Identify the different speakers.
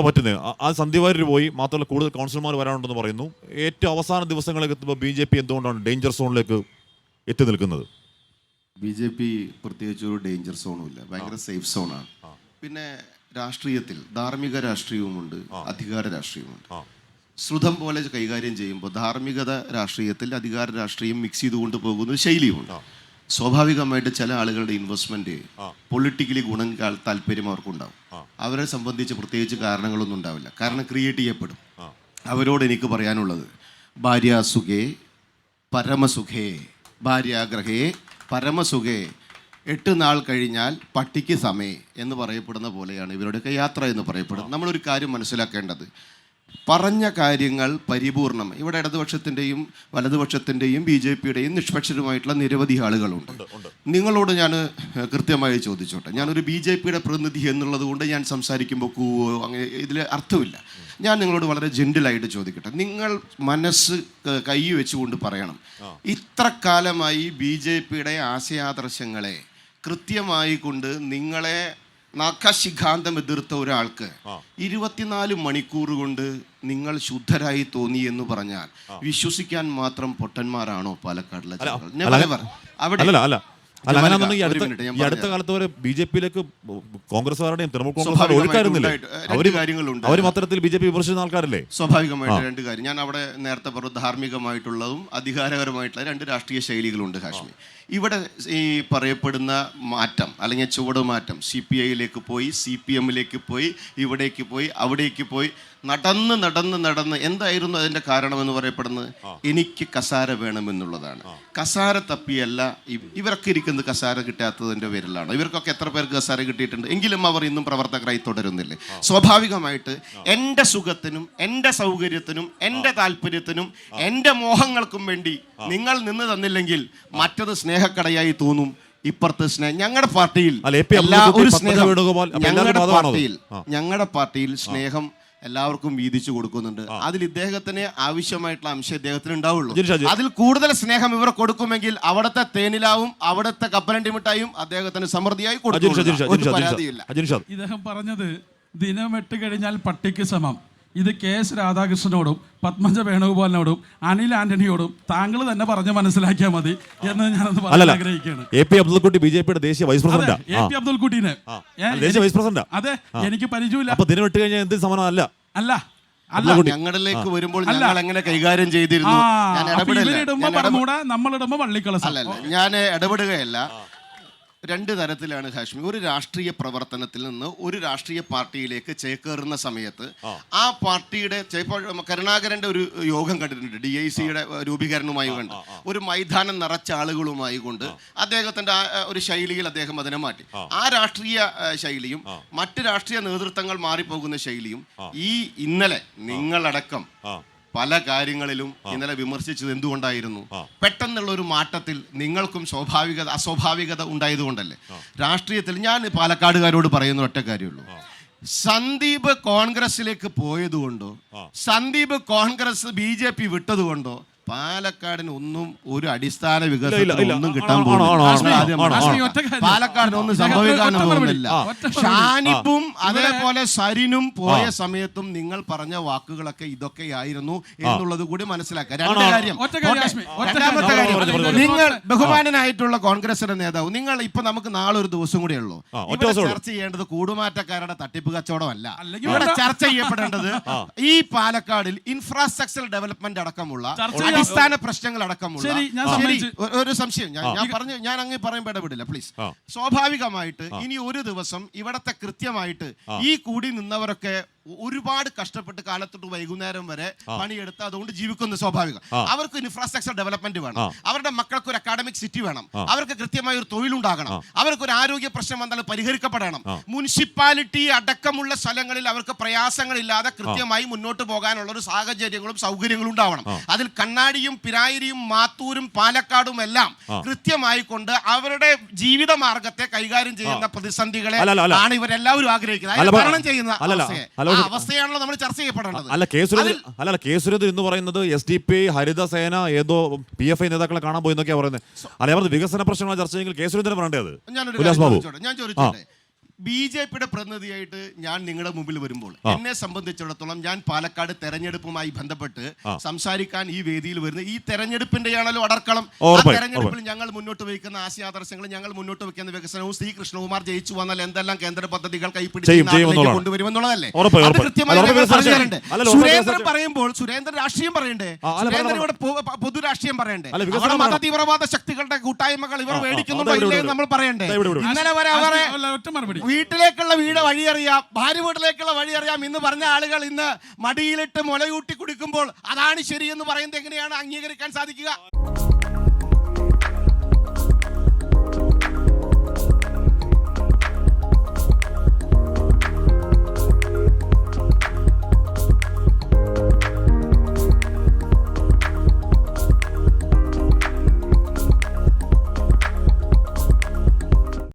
Speaker 1: പറ്റുന്നത് ആ സന്ധ്യവാര്യർ പോയി, മാത്രമല്ല കൂടുതൽ കൗൺസിലർമാർ വരാനുണ്ടെന്ന് പറയുന്നു. ഏറ്റവും അവസാന ദിവസങ്ങളിലേക്ക് എത്തുമ്പോൾ BJP എന്തുകൊണ്ടാണ് ഡേഞ്ചർ സോണിലേക്ക് എത്തി നിൽക്കുന്നത്?
Speaker 2: BJP പ്രത്യേകിച്ച് ഒരു ഡേഞ്ചർ സോണും ഇല്ല, ഭയങ്കര സേഫ് സോണാണ്. പിന്നെ രാഷ്ട്രീയത്തിൽ ധാർമ്മിക രാഷ്ട്രീയവുമുണ്ട്, അധികാര രാഷ്ട്രീയവുമുണ്ട്. ശ്രുതം പോലെ കൈകാര്യം ചെയ്യുമ്പോൾ ധാർമ്മികത രാഷ്ട്രീയത്തിൽ അധികാര രാഷ്ട്രീയം മിക്സ് ചെയ്തുകൊണ്ട് പോകുന്ന ശൈലിയുമുണ്ട്. സ്വാഭാവികമായിട്ട് ചില ആളുകളുടെ ഇൻവെസ്റ്റ്മെന്റ് പൊളിറ്റിക്കലി ഗുണം താല്പര്യം അവർക്കുണ്ടാവും. അവരെ സംബന്ധിച്ച് പ്രത്യേകിച്ച് കാരണങ്ങളൊന്നും ഉണ്ടാവില്ല, കാരണം ക്രിയേറ്റ് ചെയ്യപ്പെടും. അവരോട് എനിക്ക് പറയാനുള്ളത്, ഭാര്യാസുഖേ പരമസുഖേ, ഭാര്യാഗ്രഹേ പരമസുഖേ, 8 നാൾ കഴിഞ്ഞാൽ പട്ടിക്ക് സമേ എന്ന് പറയപ്പെടുന്ന പോലെയാണ് ഇവരുടെയൊക്കെ യാത്ര എന്ന് പറയപ്പെടുന്നത്. നമ്മളൊരു കാര്യം മനസ്സിലാക്കേണ്ടത്, പറഞ്ഞ കാര്യങ്ങൾ പരിപൂർണം. ഇവിടെ ഇടതുപക്ഷത്തിൻ്റെയും വലതുപക്ഷത്തിൻ്റെയും BJPയുടെയും നിഷ്പക്ഷരുമായിട്ടുള്ള നിരവധി ആളുകളുണ്ട്. നിങ്ങളോട് ഞാൻ കൃത്യമായി ചോദിച്ചോട്ടെ, ഞാനൊരു BJPയുടെ പ്രതിനിധി എന്നുള്ളത് കൊണ്ട് ഞാൻ സംസാരിക്കുമ്പോൾ കൂവോ അങ്ങനെ ഇതിൽ അർത്ഥമില്ല. ഞാൻ നിങ്ങളോട് വളരെ ജെന്റിലായിട്ട് ചോദിക്കട്ടെ, നിങ്ങൾ മനസ്സ് കൈ വെച്ചുകൊണ്ട് പറയണം, ഇത്ര കാലമായി BJPയുടെ ആശയാദർശങ്ങളെ കൃത്യമായി കൊണ്ട് നിങ്ങളെ നഖശിഖാന്തം എതിർത്ത ഒരാൾക്ക് 24 മണിക്കൂർ കൊണ്ട് നിങ്ങൾ ശുദ്ധരായി തോന്നി എന്ന് പറഞ്ഞാൽ വിശ്വസിക്കാൻ മാത്രം പൊട്ടന്മാരാണോ പാലക്കാടിലെ ജനങ്ങൾ?
Speaker 1: അടുത്ത കാലത്ത് വരെ BJPയിലേക്ക് കോൺഗ്രസ്സുകാരുടെയും തൃണമൂൽ കോൺഗ്രസ് ഒഴുക്കായിരുന്നില്ല. അവരും അത്തരത്തിൽ BJP വിമർശിക്കുന്ന ആൾക്കാരല്ലേ?
Speaker 2: സ്വാഭാവികമായിട്ട് 2 കാര്യം ഞാൻ അവിടെ നേരത്തെ പറഞ്ഞു, ധാർമ്മികമായിട്ടുള്ളതും അധികാരപരമായിട്ടുള്ള 2 രാഷ്ട്രീയ ശൈലികളുണ്ട് കാശ്മീർ. ഇവിടെ ഈ പറയപ്പെടുന്ന മാറ്റം അല്ലെങ്കിൽ ചുവടുമാറ്റം CPIയിലേക്ക് പോയി, CPMലേക്ക് പോയി, ഇവിടേക്ക് പോയി, അവിടേക്ക് പോയി, നടന്ന് എന്തായിരുന്നു അതിൻ്റെ കാരണമെന്ന് പറയപ്പെടുന്നത്? എനിക്ക് കസാര വേണമെന്നുള്ളതാണ്. കസാര തപ്പിയല്ല ഇവരൊക്കെ ഇരിക്കുന്നത്, കസാര കിട്ടാത്തതിൻ്റെ പേരിലാണ്. ഇവർക്കൊക്കെ എത്ര പേർക്ക് കസാര കിട്ടിയിട്ടുണ്ട്, എങ്കിലും അവർ ഇന്നും പ്രവർത്തകരായി തുടരുന്നില്ലേ? സ്വാഭാവികമായിട്ട് എൻ്റെ സുഖത്തിനും എൻ്റെ സൗകര്യത്തിനും എൻ്റെ താല്പര്യത്തിനും എൻ്റെ മോഹങ്ങൾക്കും വേണ്ടി നിങ്ങൾ നിന്ന് തന്നില്ലെങ്കിൽ മറ്റത് സ്നേഹക്കടയായി തോന്നും. ഇപ്പുറത്ത് സ്നേഹം ഞങ്ങളുടെ പാർട്ടിയിൽ ഞങ്ങളുടെ പാർട്ടിയിൽ സ്നേഹം എല്ലാവർക്കും വീതിച്ചു കൊടുക്കുന്നുണ്ട്. അതിൽ ഇദ്ദേഹത്തിന് ആവശ്യമായിട്ടുള്ള അംശം ഇദ്ദേഹത്തിന് ഉണ്ടാവുള്ളൂ. അതിൽ കൂടുതൽ സ്നേഹം ഇവർ കൊടുക്കുമെങ്കിൽ അവിടുത്തെ തേനിലാവും, അവിടുത്തെ കപ്പലണ്ടി മിഠായും അദ്ദേഹത്തിന് സമൃദ്ധിയായി കൊടുക്കും.
Speaker 3: ഇദ്ദേഹം പറഞ്ഞത് ദിനം 8 കഴിഞ്ഞാൽ പട്ടിക്ക് സമം. ഇത് KS രാധാകൃഷ്ണനോടും പത്മജ വേണുഗോപാലിനോടും അനിൽ ആന്റണിയോടും താങ്കൾ തന്നെ പറഞ്ഞ് മനസ്സിലാക്കിയാൽ മതി എന്ന് ഞാനൊന്ന് പറയാൻ ആഗ്രഹിക്കുകയാണ്.
Speaker 1: AP അബ്ദുൽകുട്ടി BJPയുടെ ദേശീയ വൈസ് പ്രസിഡന്റ്.
Speaker 3: AP അബ്ദുൽകുട്ടീനെ
Speaker 1: ദേശീയ വൈസ് പ്രസിഡന്റ്.
Speaker 3: അതെ, എനിക്ക് പരിചയമില്ല.
Speaker 1: അപ്പൊ ദിനം 8 കഴിഞ്ഞാൽ എന്ത് സമാനം അല്ല.
Speaker 2: ഞങ്ങളിലേക്ക് വരുമ്പോൾ ഞങ്ങൾ എങ്ങനെ കൈകാര്യം ചെയ്തിരുന്നു?
Speaker 3: നമ്മളിടുമ്പോ വള്ളിക്കളസം.
Speaker 2: അല്ലല്ല, ഞാൻ ഇടപെടുകയല്ല. 2 തരത്തിലാണ് കാശ്മീർ. ഒരു രാഷ്ട്രീയ പ്രവർത്തനത്തിൽ നിന്ന് ഒരു രാഷ്ട്രീയ പാർട്ടിയിലേക്ക് ചേക്കേറുന്ന സമയത്ത് ആ പാർട്ടിയുടെ കരുണാകരന്റെ ഒരു യോഗം കണ്ടിട്ടുണ്ട്, DICയുടെ രൂപീകരണവുമായി കൊണ്ട് ഒരു മൈതാനം നിറച്ച ആളുകളുമായി കൊണ്ട് അദ്ദേഹത്തിന്റെ ഒരു ശൈലിയിൽ അദ്ദേഹം അതിനെ മാറ്റി. ആ രാഷ്ട്രീയ ശൈലിയും മറ്റ് രാഷ്ട്രീയ നേതൃത്വങ്ങൾ മാറിപ്പോകുന്ന ശൈലിയും ഇന്നലെ നിങ്ങളടക്കം പല കാര്യങ്ങളിലും ഇന്നലെ വിമർശിച്ചത് എന്തുകൊണ്ടായിരുന്നു? പെട്ടെന്നുള്ള ഒരു മാറ്റത്തിൽ നിങ്ങൾക്കും അസ്വാഭാവികത ഉണ്ടായതുകൊണ്ടല്ലേ? രാഷ്ട്രീയത്തിൽ ഞാൻ പാലക്കാടുകാരോട് പറയുന്ന ഒറ്റ കാര്യമുള്ളൂ, സന്ദീപ് കോൺഗ്രസിലേക്ക് പോയതുകൊണ്ടോ സന്ദീപ് കോൺഗ്രസ് BJP വിട്ടതുകൊണ്ടോ പാലക്കാടിന് ഒന്നും ഒരു അടിസ്ഥാന വികസനം ഒന്നും കിട്ടാൻ പോകുന്നില്ല. പാലക്കാടിന് ഒന്നും സംഭവിക്കാൻ പോകുന്നില്ല. ഷാനിപ്പും അതേപോലെ സരിനും പോയ സമയത്തും നിങ്ങൾ പറഞ്ഞ വാക്കുകളൊക്കെ ഇതൊക്കെയായിരുന്നു എന്നുള്ളത് കൂടി മനസ്സിലാക്കുക. 2 കാര്യം. രണ്ടാമത്തെ കാര്യം, നിങ്ങൾ ബഹുമാനനായിട്ടുള്ള കോൺഗ്രസിന്റെ നേതാവ്, നിങ്ങൾ ഇപ്പൊ നമുക്ക് നാളെ ഒരു ദിവസം കൂടെ ഉള്ളൂ. ഇവിടെ ചർച്ച ചെയ്യേണ്ടത് കൂടുമാറ്റക്കാരുടെ തട്ടിപ്പ് കച്ചവടമല്ല. ഇവിടെ ചർച്ച ചെയ്യപ്പെടേണ്ടത് ഈ പാലക്കാടിൽ ഇൻഫ്രാസ്ട്രക്ചർ ഡെവലപ്മെന്റ് അടക്കമുള്ള അടിസ്ഥാന പ്രശ്നങ്ങൾ അടക്കമുള്ള. ഒരു സംശയം ഞാൻ അങ്ങ് പറയുമ്പോൾ ഇടപെടില്ല പ്ലീസ്. സ്വാഭാവികമായിട്ട് ഇനി ഒരു ദിവസം ഇവിടത്തെ കൃത്യമായിട്ട് ഈ കൂടി നിന്നവരൊക്കെ ഒരുപാട് കഷ്ടപ്പെട്ട് കാലത്തൊട്ട് വൈകുന്നേരം വരെ പണിയെടുത്ത് അതുകൊണ്ട് ജീവിക്കുന്ന സ്വാഭാവികം. അവർക്ക് ഇൻഫ്രാസ്ട്രക്ചർ ഡെവലപ്മെന്റ് വേണം, അവരുടെ മക്കൾക്ക് ഒരു അക്കാഡമിക് സിറ്റി വേണം, അവർക്ക് കൃത്യമായ ഒരു തൊഴിലുണ്ടാകണം, അവർക്ക് ഒരു ആരോഗ്യ പ്രശ്നം വന്നാൽ പരിഹരിക്കപ്പെടണം. മുനിസിപ്പാലിറ്റി അടക്കമുള്ള സ്ഥലങ്ങളിൽ അവർക്ക് പ്രയാസങ്ങളില്ലാതെ കൃത്യമായി മുന്നോട്ട് പോകാനുള്ള ഒരു സാഹചര്യങ്ങളും സൗകര്യങ്ങളും ഉണ്ടാവണം. അതിൽ കണ്ണാടിയും പിരായിരിയും മാത്തൂരും പാലക്കാടും എല്ലാം കൃത്യമായി കൊണ്ട് അവരുടെ ജീവിത മാർഗത്തെ കൈകാര്യം ചെയ്യുന്ന പ്രതിസന്ധികളെ ആണ് ഇവരെല്ലാവരും ആഗ്രഹിക്കുന്നത്. തരണം ചെയ്യുന്ന അവസ്ഥയാണല്ലോ നമ്മൾ ചർച്ച ചെയ്യപ്പെടേണ്ടത്.
Speaker 1: അല്ല, കെ സുരേന്ദ്രൻ എന്ന് പറയുന്നത് SDP ഹരിതസേന ഏതോ PFI നേതാക്കളെ കാണാൻ പോയി എന്നൊക്കെയാ പറയുന്നത്. അല്ലെ, അവർ വികസന പ്രശ്നങ്ങൾ ചർച്ച ചെയ്യെങ്കിൽ കെ സുരേന്ദ്രൻ പറയേണ്ടത്.
Speaker 2: ഞാൻ ചോദിച്ചോട്ടെ, BJPയുടെ പ്രതിനിധിയായിട്ട് ഞാൻ നിങ്ങളുടെ മുമ്പിൽ വരുമ്പോൾ എന്നെ സംബന്ധിച്ചിടത്തോളം ഞാൻ പാലക്കാട് തെരഞ്ഞെടുപ്പുമായി ബന്ധപ്പെട്ട് സംസാരിക്കാൻ ഈ വേദിയിൽ വരുന്നത് ഈ തെരഞ്ഞെടുപ്പിന്റെയാണല്ലോ അടർക്കളം. ആ തെരഞ്ഞെടുപ്പിൽ ഞങ്ങൾ മുന്നോട്ട് വയ്ക്കുന്ന ആശയാദർശങ്ങൾ, ഞങ്ങൾ മുന്നോട്ട് വയ്ക്കുന്ന വികസനവും ശ്രീ കൃഷ്ണകുമാർ ജയിച്ചു വന്നാൽ എന്തെല്ലാം കേന്ദ്ര പദ്ധതികൾ കൈപ്പിടിച്ച് കൊണ്ടുവരുമെന്നുള്ളതല്ലേ അത് കൃത്യമായി പറഞ്ഞിട്ടുണ്ട്. സുരേന്ദ്രൻ പറയുമ്പോൾ സുരേന്ദ്രൻ രാഷ്ട്രീയം പറയണ്ടേ? സുരേന്ദ്രൻ ഇവിടെ പൊതു രാഷ്ട്രീയം പറയണ്ടേ? അവിടെ മത തീവ്രവാദ ശക്തികളുടെ കൂട്ടായ്മകൾ ഇവർ മേടിക്കുന്നുണ്ടോ ഇല്ലേ നമ്മൾ പറയണ്ടേ? ഇന്നലെ വരെ അവരെ വീട്ടിലേക്കുള്ള വഴിയറിയാം, ഭാര്യ വീട്ടിലേക്കുള്ള വഴിയറിയാം എന്ന് പറഞ്ഞ ആളുകൾ ഇന്ന് മടിയിലിട്ട് മുലയൂട്ടി കുടിക്കുമ്പോൾ അതാണ് ശരിയെന്ന് പറയുന്നത് എങ്ങനെയാണ് അംഗീകരിക്കാൻ സാധിക്കുക?